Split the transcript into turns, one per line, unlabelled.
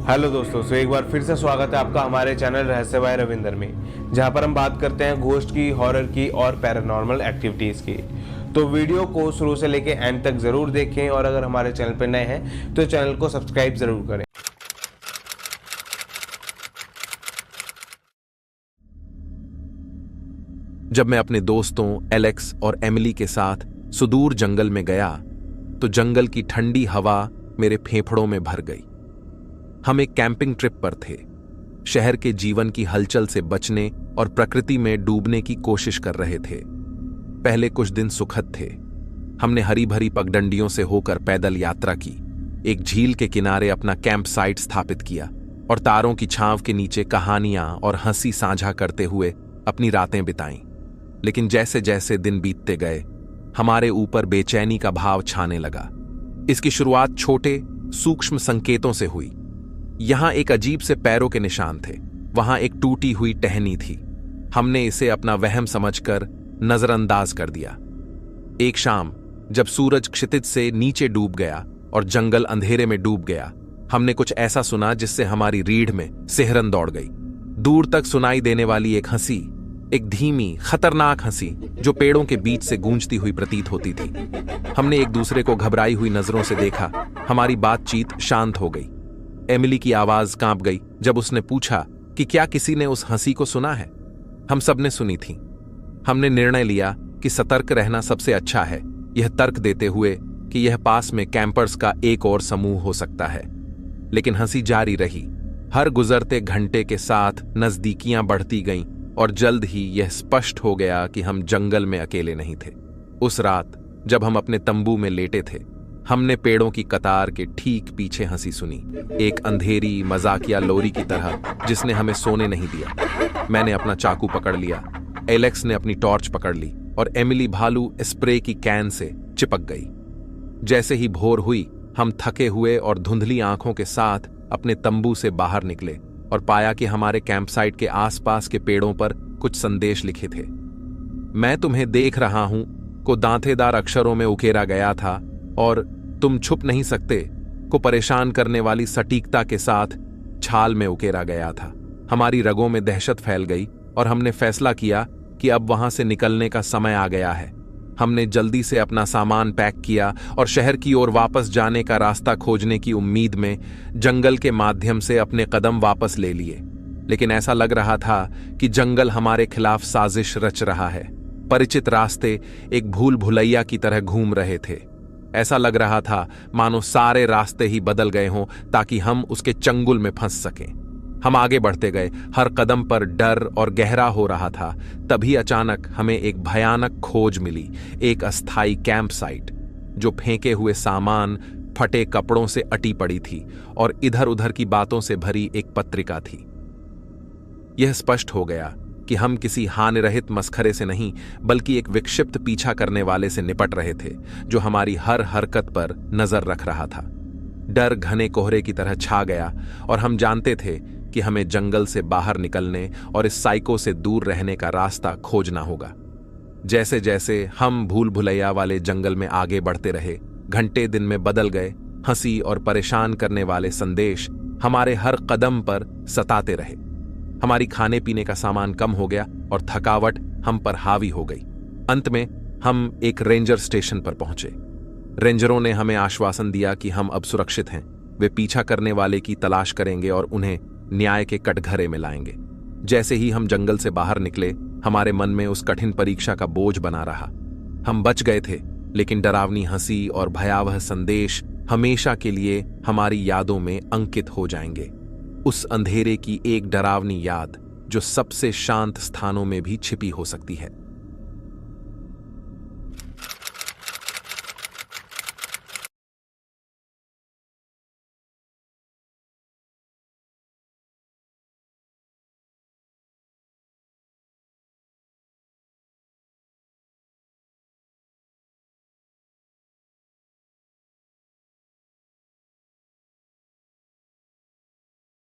Hello दोस्तों, एक बार फिर से स्वागत है आपका हमारे चैनल रहस्यमय रविंदर में, जहां पर हम बात करते हैं घोस्ट की, हॉरर की और पैरानॉर्मल एक्टिविटीज़ की। तो वीडियो को शुरू से लेके एंड तक ज़रूर देखें और अगर हमारे चैनल पर नए हैं तो चैनल को सब्सक्राइब ज़रूर करें।
जब मैं अपने दोस्तों एलेक्स और एमिली के साथ सुदूर जंगल में गया तो जंगल की ठंडी हवा मेरे फेफड़ों में भर गई। हम एक कैंपिंग ट्रिप पर थे, शहर के जीवन की हलचल से बचने और प्रकृति में डूबने की कोशिश कर रहे थे। पहले कुछ दिन सुखद थे। हमने हरी भरी पगडंडियों से होकर पैदल यात्रा की, एक झील के किनारे अपना कैंप साइट स्थापित किया और तारों की छांव के नीचे कहानियां और हंसी साझा करते हुए अपनी रातें बिताईं। लेकिन जैसे जैसे दिन बीतते गए, हमारे ऊपर बेचैनी का भाव छाने लगा। इसकी शुरुआत छोटे सूक्ष्म संकेतों से हुई। यहां एक अजीब से पैरों के निशान थे, वहां एक टूटी हुई टहनी थी। हमने इसे अपना वहम समझकर नजरअंदाज कर दिया। एक शाम जब सूरज क्षितिज से नीचे डूब गया और जंगल अंधेरे में डूब गया, हमने कुछ ऐसा सुना जिससे हमारी रीढ़ में सिहरन दौड़ गई। दूर तक सुनाई देने वाली एक हंसी, एक धीमी खतरनाक हंसी जो पेड़ों के बीच से गूंजती हुई प्रतीत होती थी। हमने एक दूसरे को घबराई हुई नजरों से देखा। हमारी बातचीत शांत हो गई। एमिली की आवाज कांप गई जब उसने पूछा कि क्या किसी ने उस हंसी को सुना है। हम सबने सुनी थी। हमने निर्णय लिया कि सतर्क रहना सबसे अच्छा है, यह तर्क देते हुए कि यह पास में कैंपर्स का एक और समूह हो सकता है। लेकिन हंसी जारी रही। हर गुजरते घंटे के साथ नजदीकियां बढ़ती गईं और जल्द ही यह स्पष्ट हो गया कि हम जंगल में अकेले नहीं थे। उस रात जब हम अपने तंबू में लेटे थे, हमने पेड़ों की कतार के ठीक पीछे हंसी सुनी, एक अंधेरी मजाकिया लोरी की तरह जिसने हमें सोने नहीं दिया। मैंने अपना चाकू पकड़ लिया, एलेक्स ने अपनी टॉर्च पकड़ ली और एमिली भालू स्प्रे की कैन से चिपक गई। जैसे ही भोर हुई, हम थके हुए और धुंधली आंखों के साथ अपने तंबू से बाहर निकले और पाया कि हमारे कैंपसाइट के आसपास के पेड़ों पर कुछ संदेश लिखे थे। मैं तुम्हें देख रहा हूं को दांतेदार अक्षरों में उकेरा गया था और तुम छुप नहीं सकते को परेशान करने वाली सटीकता के साथ छाल में उकेरा गया था। हमारी रगों में दहशत फैल गई और हमने फैसला किया कि अब वहां से निकलने का समय आ गया है। हमने जल्दी से अपना सामान पैक किया और शहर की ओर वापस जाने का रास्ता खोजने की उम्मीद में जंगल के माध्यम से अपने कदम वापस ले लिए। लेकिन ऐसा लग रहा था कि जंगल हमारे खिलाफ साजिश रच रहा है। परिचित रास्ते एक भूल भुलैया की तरह घूम रहे थे। ऐसा लग रहा था मानो सारे रास्ते ही बदल गए हों ताकि हम उसके चंगुल में फंस सकें। हम आगे बढ़ते गए, हर कदम पर डर और गहरा हो रहा था। तभी अचानक हमें एक भयानक खोज मिली, एक अस्थायी कैंप साइट जो फेंके हुए सामान, फटे कपड़ों से अटी पड़ी थी और इधर उधर की बातों से भरी एक पत्रिका थी। यह स्पष्ट हो गया कि हम किसी हानिरहित मस्खरे से नहीं बल्कि एक विक्षिप्त पीछा करने वाले से निपट रहे थे जो हमारी हर हरकत पर नजर रख रहा था। डर घने कोहरे की तरह छा गया और हम जानते थे कि हमें जंगल से बाहर निकलने और इस साइको से दूर रहने का रास्ता खोजना होगा। जैसे जैसे हम भूल भुलैया वाले जंगल में आगे बढ़ते रहे, घंटे दिन में बदल गए। हंसी और परेशान करने वाले संदेश हमारे हर कदम पर सताते रहे। हमारी खाने पीने का सामान कम हो गया और थकावट हम पर हावी हो गई। अंत में हम एक रेंजर स्टेशन पर पहुंचे। रेंजरों ने हमें आश्वासन दिया कि हम अब सुरक्षित हैं। वे पीछा करने वाले की तलाश करेंगे और उन्हें न्याय के कटघरे में लाएंगे। जैसे ही हम जंगल से बाहर निकले, हमारे मन में उस कठिन परीक्षा का बोझ बना रहा। हम बच गए थे, लेकिन डरावनी हंसी और भयावह संदेश हमेशा के लिए हमारी यादों में अंकित हो जाएंगे। उस अंधेरे की एक डरावनी याद जो सबसे शांत स्थानों में भी छिपी हो सकती है।